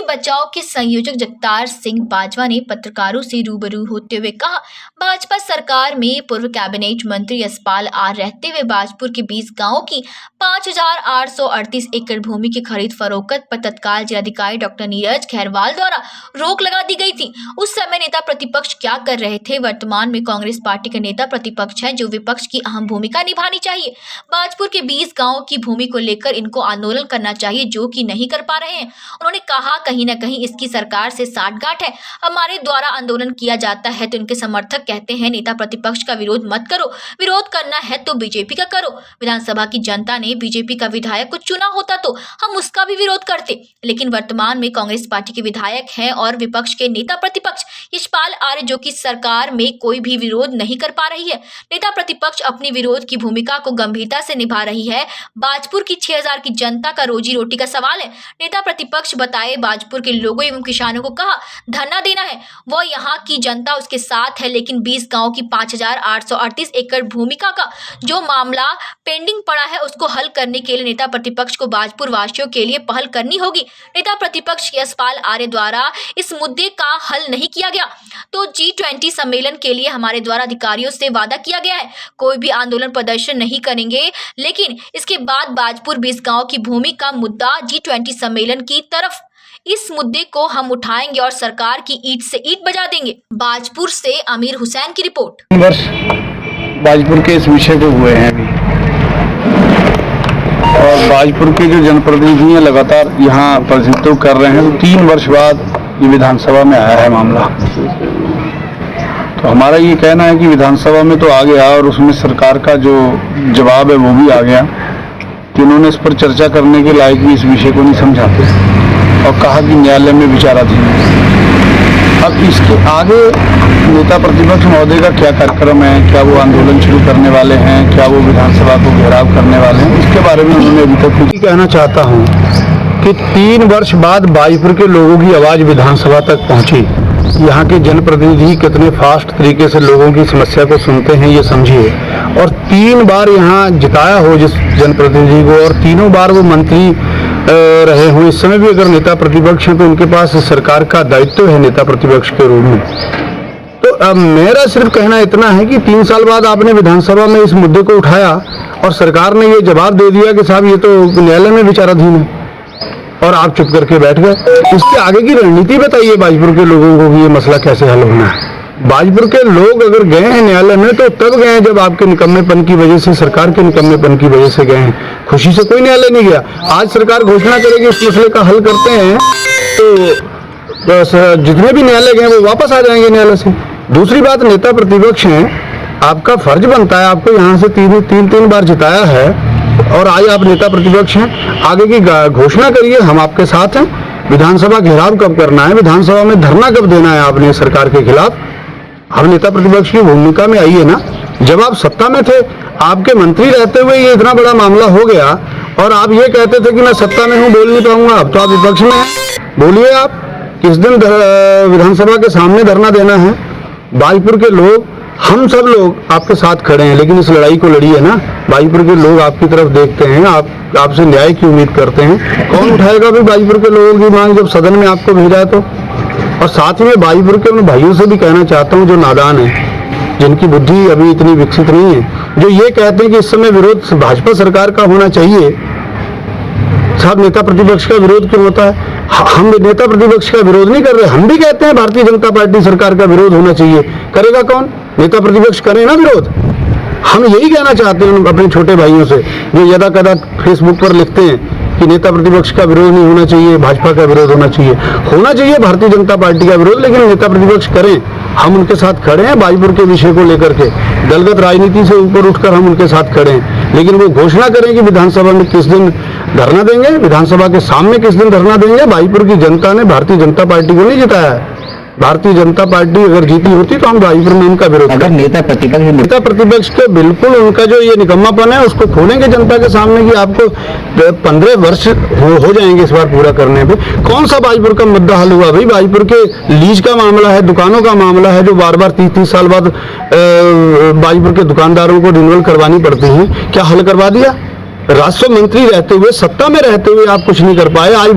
बचाओ के संयोजक जगतार सिंह बाजवा ने पत्रकारों से रूबरू होते हुए कहा, भाजपा सरकार में पूर्व कैबिनेट मंत्री यशपाल आर रहते हुए बाजपुर के 20 गांवों की 5,838 एकड़ भूमि की खरीद फरोख्त पर तत्काल जिलाधिकारी डॉक्टर नीरज खैरवाल द्वारा रोक लगा दी गई थी। उस समय नेता प्रतिपक्ष क्या कर रहे थे? वर्तमान में कांग्रेस पार्टी के नेता प्रतिपक्ष है, जो विपक्ष की अहम भूमिका निभानी चाहिए। बाजपुर के 20 गांवों की भूमि को लेकर इनको आंदोलन करना चाहिए, जो कि नहीं कर पा रहे हैं। उन्होंने कहा, कहीं न कहीं इसकी सरकार से साठगांठ है। हमारे द्वारा आंदोलन किया जाता है तो इनके समर्थक कहते हैं नेता प्रतिपक्ष का विरोध मत करो, विरोध करना है तो बीजेपी का करो। विधानसभा की जनता ने बीजेपी का विधायक को चुना होता तो हम उसका भी विरोध करते, लेकिन वर्तमान में कांग्रेस पार्टी के विधायक हैं और विपक्ष के नेता प्रतिपक्ष यशपाल आर्य, जो कि सरकार में कोई भी विरोध नहीं कर पा रही है। नेता प्रतिपक्ष अपनी विरोध की भूमिका को गंभीरता से निभा रही है। बाजपुर की 6,000 की जनता का रोजी रोटी का सवाल है। नेता प्रतिपक्ष बताए, बाजपुर के लोगों एवं किसानों को कहा धरना देना है, वो यहाँ की जनता उसके साथ है, लेकिन 20 गांव की 5,838 एकड़ भूमिका का जो मामला पेंडिंग पड़ा है उसको हल करने के लिए नेता प्रतिपक्ष को बाजपुर वासियों के लिए पहल करनी होगी। नेता प्रतिपक्ष यशपाल आर्य द्वारा इस मुद्दे का हल नहीं किया गया तो G20 सम्मेलन के लिए हमारे द्वारा अधिकारियों से वादा किया गया है, कोई भी आंदोलन प्रदर्शन नहीं करेंगे, लेकिन इसके बाद बाजपुर 20 गांव की भूमि का मुद्दा G20 सम्मेलन की तरफ इस मुद्दे को हम उठाएंगे और सरकार की ईंट से ईंट बजा देंगे। बाजपुर से आमिर हुसैन की रिपोर्ट। 3 वर्ष बाजपुर के इस विषय को हुए हैं अभी, और बाजपुर के जो जनप्रतिनिधि हैं लगातार यहाँ प्रतिनिधित्व कर रहे हैं, तो 3 वर्ष बाद ये विधानसभा में आया है मामला। तो हमारा ये कहना है कि विधानसभा में तो आ गया और उसमें सरकार का जो जवाब है वो भी आ गया कि उन्होंने इस पर चर्चा करने के लायक भी इस विषय को नहीं समझाते और कहा कि न्यायालय में विचाराधीन है। अब इसके आगे नेता प्रतिपक्ष महोदय का क्या कार्यक्रम है, क्या वो आंदोलन शुरू करने वाले हैं, क्या वो विधानसभा को घेराव करने वाले हैं, इसके बारे में उन्होंने अभी तक कुछ कहना चाहता हूँ कि 3 वर्ष बाद बाजपुर के लोगों की आवाज़ विधानसभा तक पहुँची। यहाँ के जनप्रतिनिधि कितने फास्ट तरीके से लोगों की समस्या को सुनते हैं ये समझिए, और 3 बार यहाँ जिताया हो जिस जनप्रतिनिधि को, और तीनों बार वो मंत्री रहे हों। इस समय भी अगर नेता प्रतिपक्ष हैं तो उनके पास सरकार का दायित्व है नेता प्रतिपक्ष के रूप में। तो अब मेरा सिर्फ कहना इतना है कि 3 साल बाद आपने विधानसभा में इस मुद्दे को उठाया और सरकार ने ये जवाब दे दिया कि साहब ये तो न्यायालय में विचाराधीन है, और आप चुप करके बैठ गए। इसके आगे की रणनीति बताइए बाजपुर के लोगों को कि ये मसला कैसे हल होना है। बाजपुर के लोग अगर गए हैं न्यायालय में तो तब गए हैं जब आपके निकम्मेपन की वजह से, सरकार के निकम्मेपन की वजह से गए हैं। खुशी से कोई न्यायालय नहीं गया। आज सरकार घोषणा करेगी इस मसले का हल करते हैं तो जितने भी न्यायालय गए वो वापस आ जाएंगे न्यायालय से। दूसरी बात, नेता प्रतिपक्ष हैं, आपका फर्ज बनता है, आपको यहाँ से तीन बार जिताया है और आज आप नेता प्रतिपक्ष हैं, आगे की घोषणा करिए, हम आपके साथ हैं। विधानसभा घेराव कब करना है, विधानसभा में धरना कब देना है आपने सरकार के खिलाफ। आप नेता प्रतिपक्ष की भूमिका में आइए ना। जब आप सत्ता में थे, आपके मंत्री रहते हुए ये इतना बड़ा मामला हो गया और आप ये कहते थे कि मैं सत्ता में हूँ, बोल नहीं पाऊंगा। अब तो आप विपक्ष में हैं, बोलिए आप किस दिन विधानसभा के सामने धरना देना है। बाजपुर के लोग, हम सब लोग आपके साथ खड़े हैं, लेकिन इस लड़ाई को लड़िए ना। बाजपुर के लोग आपकी तरफ देखते हैं, आपसे न्याय की उम्मीद करते हैं। कौन उठाएगा भी बाजपुर के लोगों की मांग जब सदन में आपको भेजा है तो। और साथ में बाजपुर के उन भाइयों से भी कहना चाहता हूँ जो नादान है, जिनकी बुद्धि अभी इतनी विकसित नहीं है, जो ये कहते हैं कि इस समय विरोध भाजपा सरकार का होना चाहिए। साहब, नेता प्रतिपक्ष का विरोध क्यों होता है? हम नेता प्रतिपक्ष का विरोध नहीं कर रहे, हम भी कहते हैं भारतीय जनता पार्टी सरकार का विरोध होना चाहिए। करेगा कौन? नेता प्रतिपक्ष करे ना विरोध। हम यही कहना चाहते हैं अपने छोटे भाइयों से जो यदा कदा फेसबुक पर लिखते हैं कि नेता प्रतिपक्ष का विरोध नहीं होना चाहिए, भाजपा का विरोध होना चाहिए भारतीय जनता पार्टी का विरोध, लेकिन नेता प्रतिपक्ष करें। हम उनके साथ खड़े हैं बाजपुर के विषय को लेकर के, दलगत राजनीति से ऊपर उठकर हम उनके साथ खड़े हैं। लेकिन वो घोषणा करें कि विधानसभा में किस दिन धरना देंगे, विधानसभा के सामने किस दिन धरना देंगे। बाजपुर की जनता ने भारतीय जनता पार्टी को नहीं जिताया है। भारतीय जनता पार्टी अगर जीती होती तो हम बाजपुर में उनका विरोध। अगर नेता प्रतिपक्ष के बिल्कुल उनका जो ये निकम्मापन है उसको खोलेंगे जनता के सामने कि आपको 15 वर्ष हो जाएंगे इस बार पूरा करने पे। कौन सा बाजपुर का मुद्दा हल हुआ भाई? बाजपुर के लीज का मामला है, दुकानों का मामला है, जो बार बार 30 साल बाद बाजपुर के दुकानदारों को रिन्यूअल करवानी पड़ती है। क्या हल करवा दिया? राजस्व मंत्री रहते हुए, सत्ता में रहते हुए आप कुछ नहीं कर पाए। आज